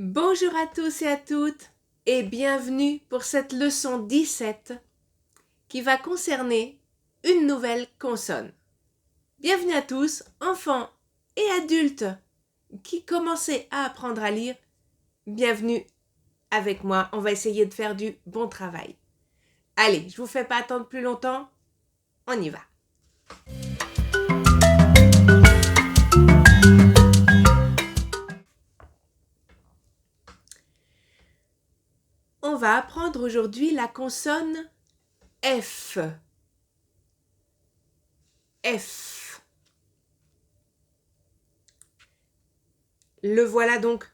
Bonjour à tous et à toutes et bienvenue pour cette leçon 17 qui va concerner une nouvelle consonne. Bienvenue à tous, enfants et adultes qui commencez à apprendre à lire. Bienvenue avec moi, on va essayer de faire du bon travail. Allez, je vous fais pas attendre plus longtemps, on y va. On va apprendre aujourd'hui la consonne F. F. Le voilà donc,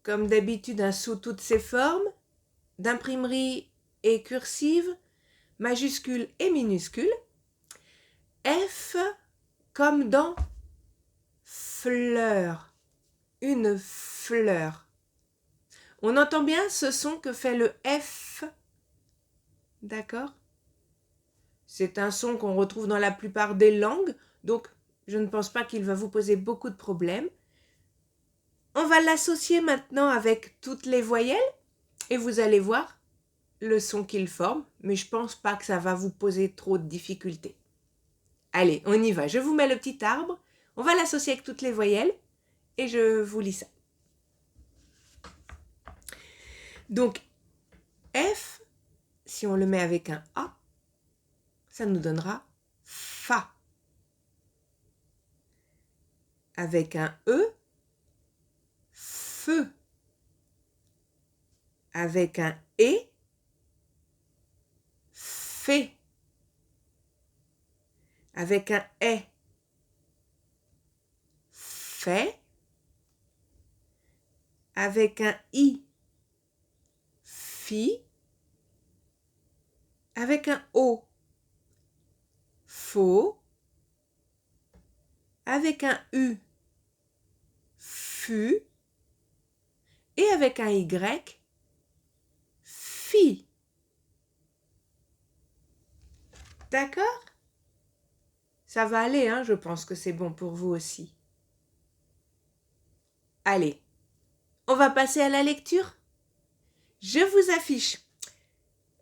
comme d'habitude, sous toutes ses formes, d'imprimerie et cursive, majuscule et minuscule. F comme dans fleur, une fleur. On entend bien ce son que fait le F, d'accord? C'est un son qu'on retrouve dans la plupart des langues, donc je ne pense pas qu'il va vous poser beaucoup de problèmes. On va l'associer maintenant avec toutes les voyelles et vous allez voir le son qu'il forme, mais je pense pas que ça va vous poser trop de difficultés. Allez, on y va. Je vous mets le petit arbre, on va l'associer avec toutes les voyelles et je vous lis ça. Donc, F, si on le met avec un A, ça nous donnera Fa. Avec un E, Feu. Avec un E, Fé. Avec un E, Fait. Avec un I, Fi. Avec un O, Faux. Avec un U, Fu. Et avec un Y, Fi. D'accord? Ça va aller, hein? Je pense que c'est bon pour vous aussi. Allez, on va passer à la lecture. Je vous affiche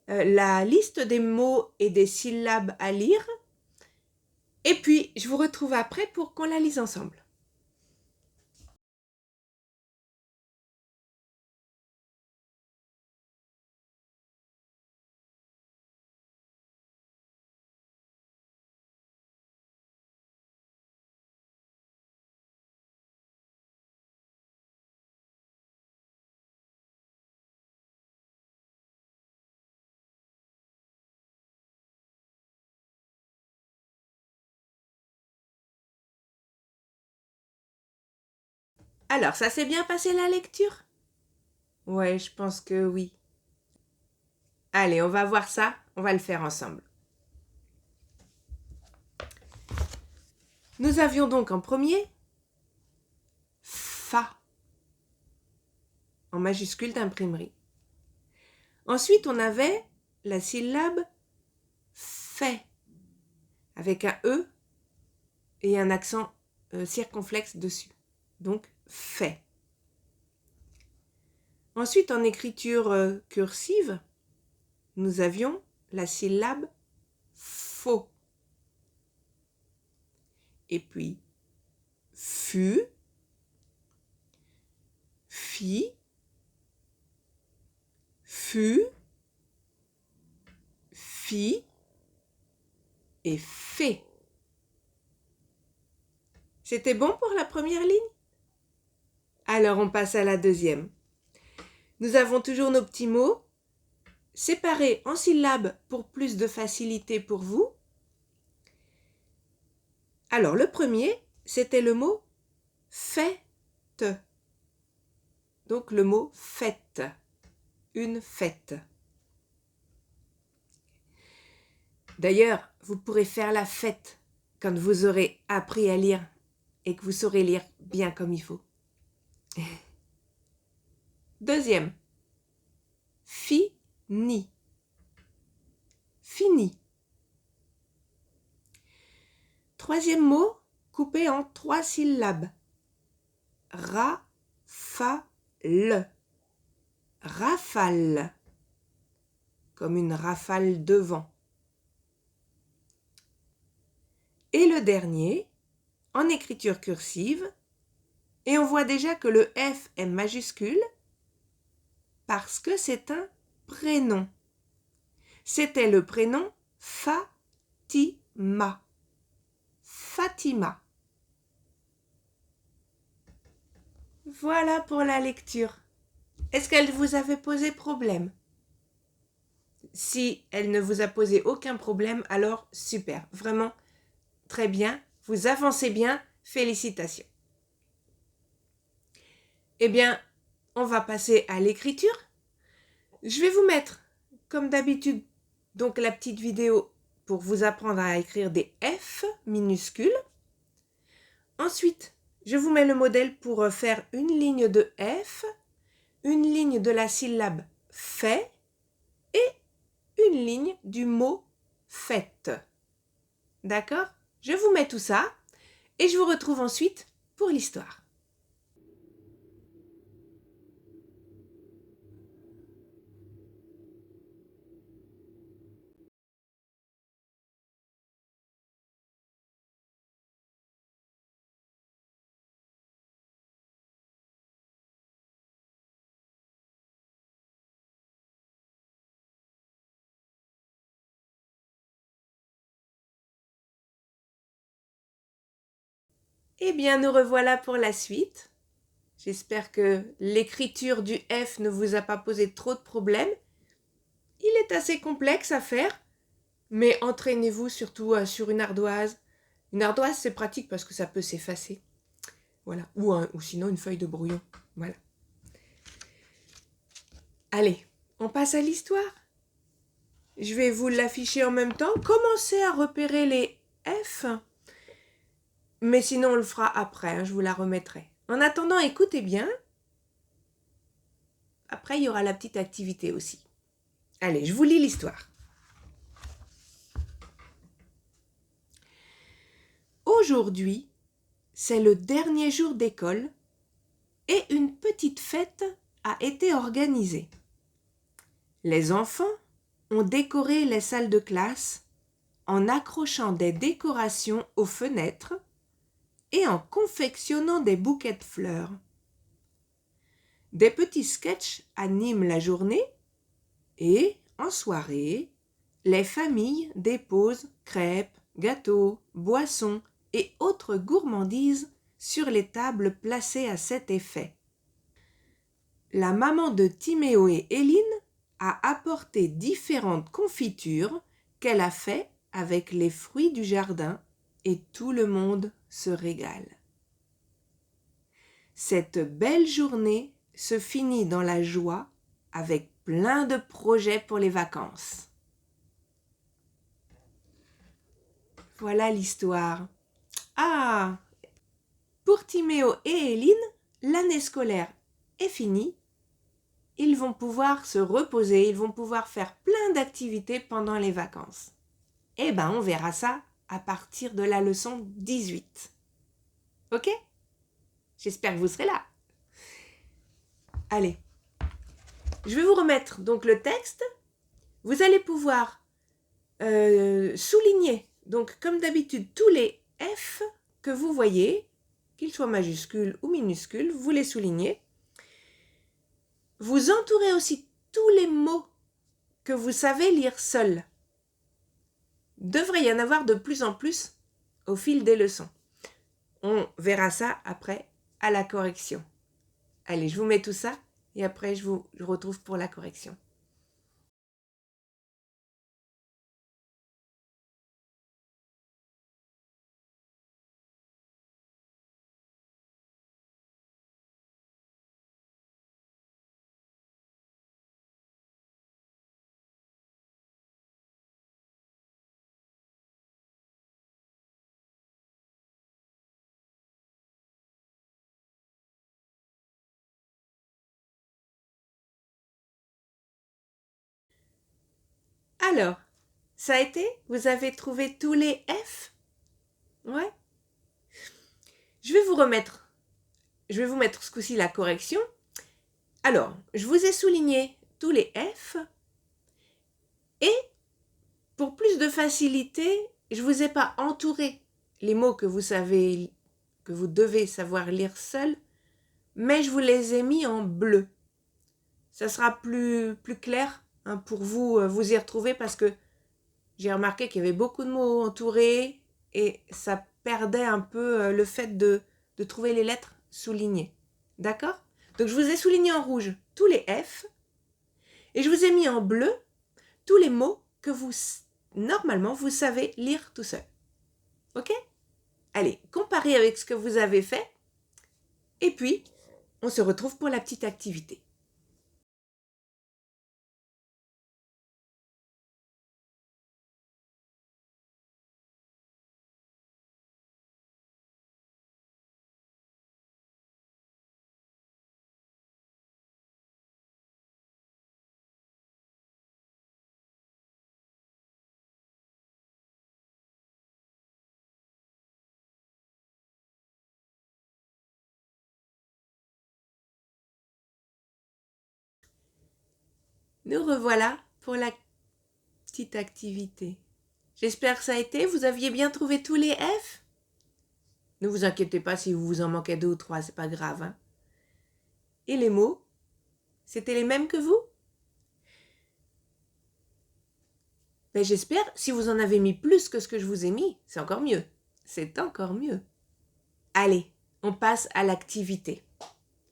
la liste des mots et des syllabes à lire. Et puis, je vous retrouve après pour qu'on la lise ensemble. Alors, ça s'est bien passé la lecture? Ouais, je pense que oui. Allez, on va voir ça. On va le faire ensemble. Nous avions donc en premier Fa en majuscule d'imprimerie. Ensuite, on avait la syllabe Fait avec un E et un accent circonflexe dessus. Donc, Fait. Ensuite, en écriture cursive, nous avions la syllabe Faux. Et puis, Fu, Fi, Fu, Fi et Fait. C'était bon pour la première ligne? Alors, on passe à la deuxième. Nous avons toujours nos petits mots, séparés en syllabes pour plus de facilité pour vous. Alors, le premier, c'était le mot fête. Donc, le mot fête. Une fête. D'ailleurs, vous pourrez faire la fête quand vous aurez appris à lire et que vous saurez lire bien comme il faut. Deuxième, fini. Fini. Troisième mot, coupé en 3 syllabes. Rafale. L. Rafale, comme une rafale de vent. Et le dernier, en écriture cursive, et on voit déjà que le F est majuscule parce que c'est un prénom. C'était le prénom Fatima. Fatima. Voilà pour la lecture. Est-ce qu'elle vous avait posé problème? Si elle ne vous a posé aucun problème, alors super, vraiment très bien, vous avancez bien, félicitations. Eh bien, on va passer à l'écriture. Je vais vous mettre, comme d'habitude, donc la petite vidéo pour vous apprendre à écrire des F minuscules. Ensuite, je vous mets le modèle pour faire une ligne de F, une ligne de la syllabe fait et une ligne du mot fête. D'accord? Je vous mets tout ça et je vous retrouve ensuite pour l'histoire. Eh bien, nous revoilà pour la suite. J'espère que l'écriture du F ne vous a pas posé trop de problèmes. Il est assez complexe à faire, mais entraînez-vous surtout sur une ardoise. Une ardoise, c'est pratique parce que ça peut s'effacer. Voilà. Ou sinon une feuille de brouillon. Voilà. Allez, on passe à l'histoire. Je vais vous l'afficher en même temps. Commencez à repérer les F. Mais sinon, on le fera après. Je vous la remettrai. En attendant, écoutez bien. Après, il y aura la petite activité aussi. Allez, je vous lis l'histoire. Aujourd'hui, c'est le dernier jour d'école et une petite fête a été organisée. Les enfants ont décoré les salles de classe en accrochant des décorations aux fenêtres et en confectionnant des bouquets de fleurs. Des petits sketchs animent la journée et, en soirée, les familles déposent crêpes, gâteaux, boissons et autres gourmandises sur les tables placées à cet effet. La maman de Timéo et Éline a apporté différentes confitures qu'elle a fait avec les fruits du jardin et tout le monde se régale. Cette belle journée se finit dans la joie avec plein de projets pour les vacances. Voilà l'histoire. Ah! Pour Timéo et Éline, l'année scolaire est finie. Ils vont pouvoir se reposer, ils vont pouvoir faire plein d'activités pendant les vacances. Eh ben, on verra ça à partir de la leçon 18. Ok? J'espère que vous serez là. Allez, je vais vous remettre donc le texte. Vous allez pouvoir souligner, donc comme d'habitude, tous les F que vous voyez, qu'ils soient majuscules ou minuscules, vous les soulignez. Vous entourez aussi tous les mots que vous savez lire seuls. Devrait y en avoir de plus en plus au fil des leçons. On verra ça après à la correction. Allez, je vous mets tout ça et après je vous retrouve pour la correction. Alors, ça a été? Vous avez trouvé tous les F? Ouais. Je vais vous mettre ce coup-ci la correction Alors, je vous ai souligné tous les F et pour plus de facilité, je ne vous ai pas entouré les mots que vous savez, que vous devez savoir lire seul, mais je vous les ai mis en bleu. Ça sera plus clair hein, pour vous vous y retrouver parce que j'ai remarqué qu'il y avait beaucoup de mots entourés et ça perdait un peu le fait de trouver les lettres soulignées. D'accord? Donc je vous ai souligné en rouge tous les F et je vous ai mis en bleu tous les mots que vous, normalement, vous savez lire tout seul. Ok? Allez, comparez avec ce que vous avez fait et puis on se retrouve pour la petite activité. Nous revoilà pour la petite activité. J'espère que ça a été. Vous aviez bien trouvé tous les F? Ne vous inquiétez pas si vous en manquez 2 ou 3, c'est pas grave. Hein. Et les mots? C'était les mêmes que vous? Mais j'espère, si vous en avez mis plus que ce que je vous ai mis, c'est encore mieux. C'est encore mieux. Allez, on passe à l'activité.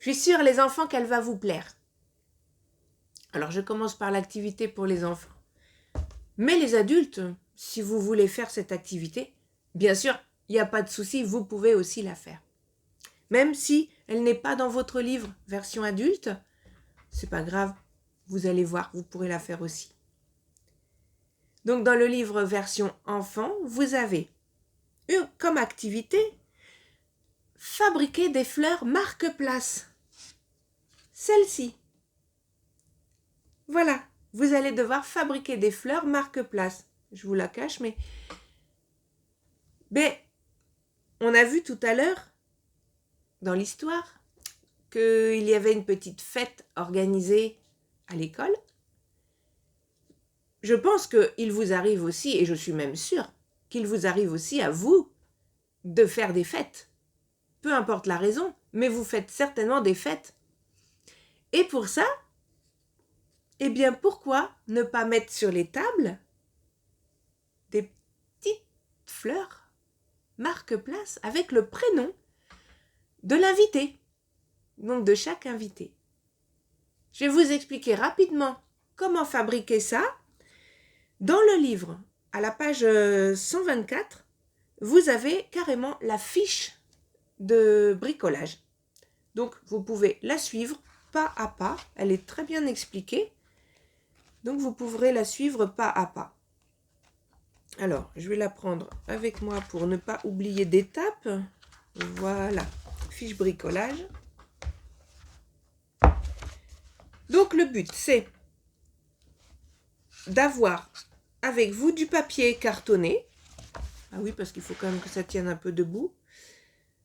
Je suis sûre, les enfants, qu'elle va vous plaire. Alors, je commence par l'activité pour les enfants. Mais les adultes, si vous voulez faire cette activité, bien sûr, il n'y a pas de souci, vous pouvez aussi la faire. Même si elle n'est pas dans votre livre version adulte, c'est pas grave, vous allez voir, vous pourrez la faire aussi. Donc dans le livre version enfant, vous avez eu comme activité fabriquer des fleurs marque-place. Celle-ci. Voilà, vous allez devoir fabriquer des fleurs marque-place. Je vous la cache, mais on a vu tout à l'heure, dans l'histoire, qu'il y avait une petite fête organisée à l'école. Je pense qu'il vous arrive aussi, et je suis même sûre, qu'il vous arrive aussi à vous de faire des fêtes. Peu importe la raison, mais vous faites certainement des fêtes. Et pour ça, eh bien pourquoi ne pas mettre sur les tables des petites fleurs marque-place avec le prénom de l'invité, donc de chaque invité. Je vais vous expliquer rapidement comment fabriquer ça. Dans le livre, à la page 124, vous avez carrément la fiche de bricolage. Donc, vous pouvez la suivre pas à pas. Elle est très bien expliquée. Donc, vous pourrez la suivre pas à pas. Alors, je vais la prendre avec moi pour ne pas oublier d'étapes. Voilà, fiche bricolage. Donc, le but, c'est d'avoir avec vous du papier cartonné. Ah oui, parce qu'il faut quand même que ça tienne un peu debout.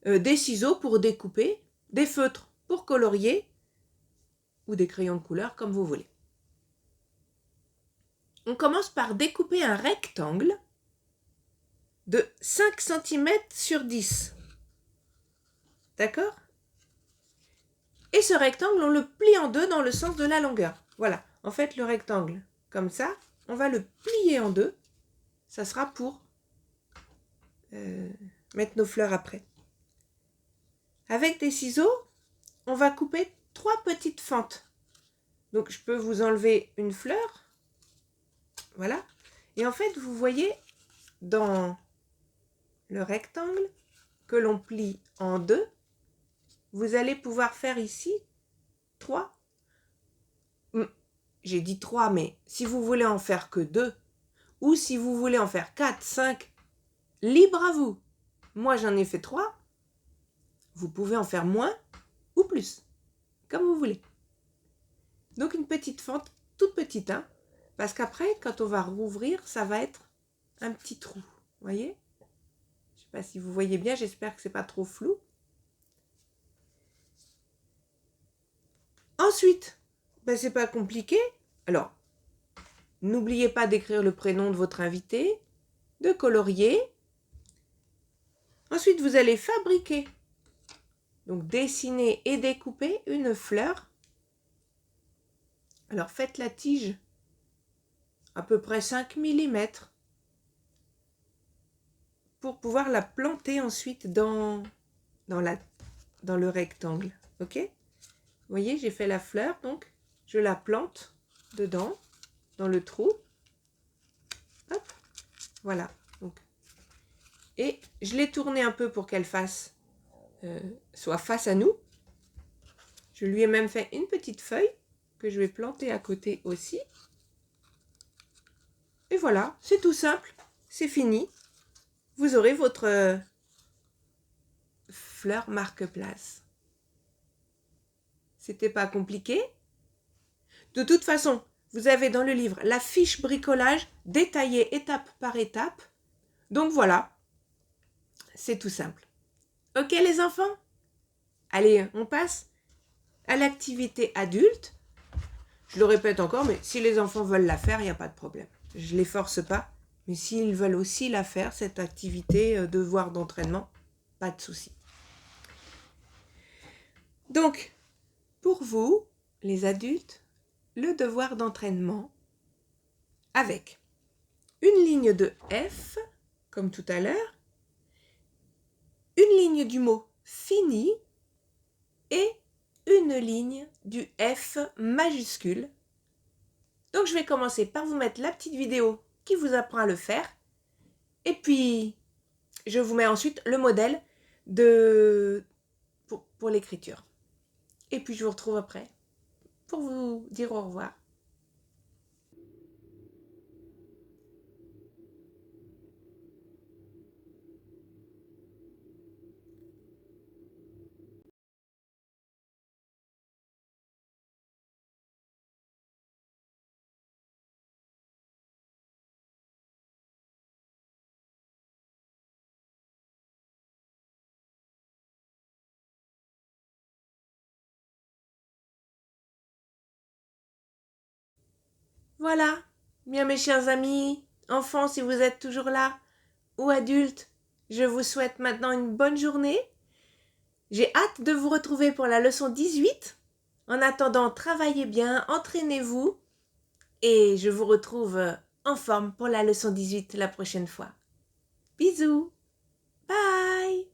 Des ciseaux pour découper, des feutres pour colorier ou des crayons de couleur comme vous voulez. On commence par découper un rectangle de 5 cm sur 10. D'accord? Et ce rectangle, on le plie en deux dans le sens de la longueur. Voilà, en fait le rectangle, comme ça, on va le plier en deux. Ça sera pour mettre nos fleurs après. Avec des ciseaux, on va couper 3 petites fentes. Donc je peux vous enlever une fleur. Voilà. Et en fait, vous voyez dans le rectangle que l'on plie en deux, vous allez pouvoir faire ici 3. J'ai dit 3, mais si vous voulez en faire que 2, ou si vous voulez en faire 4, 5, libre à vous. Moi, j'en ai fait 3. Vous pouvez en faire moins ou plus, comme vous voulez. Donc une petite fente, toute petite, hein, parce qu'après, quand on va rouvrir, ça va être un petit trou. Voyez? Je ne sais pas si vous voyez bien, j'espère que ce n'est pas trop flou. Ensuite, c'est pas compliqué. Alors, n'oubliez pas d'écrire le prénom de votre invité, de colorier. Ensuite, vous allez fabriquer, donc dessiner et découper une fleur. Alors, faites la tige à peu près 5 mm pour pouvoir la planter ensuite dans le rectangle. Ok? Vous voyez, j'ai fait la fleur, donc je la plante dedans, dans le trou. Hop, voilà. Donc, et je l'ai tournée un peu pour qu'elle soit face à nous. Je lui ai même fait une petite feuille que je vais planter à côté aussi. Et voilà, c'est tout simple, c'est fini. Vous aurez votre fleur marque-place. C'était pas compliqué. De toute façon, vous avez dans le livre la fiche bricolage détaillée étape par étape. Donc voilà, c'est tout simple. Ok les enfants? Allez, on passe à l'activité adulte. Je le répète encore, mais si les enfants veulent la faire, il n'y a pas de problème. Je ne les force pas, mais s'ils veulent aussi la faire, cette activité, devoir d'entraînement, pas de souci. Donc, pour vous, les adultes, le devoir d'entraînement avec une ligne de F, comme tout à l'heure, une ligne du mot fini et une ligne du F majuscule. Donc je vais commencer par vous mettre la petite vidéo qui vous apprend à le faire. Et puis, je vous mets ensuite le modèle pour l'écriture. Et puis je vous retrouve après pour vous dire au revoir. Voilà, bien mes chers amis, enfants si vous êtes toujours là, ou adultes, je vous souhaite maintenant une bonne journée. J'ai hâte de vous retrouver pour la leçon 18. En attendant, travaillez bien, entraînez-vous et je vous retrouve en forme pour la leçon 18 la prochaine fois. Bisous, bye.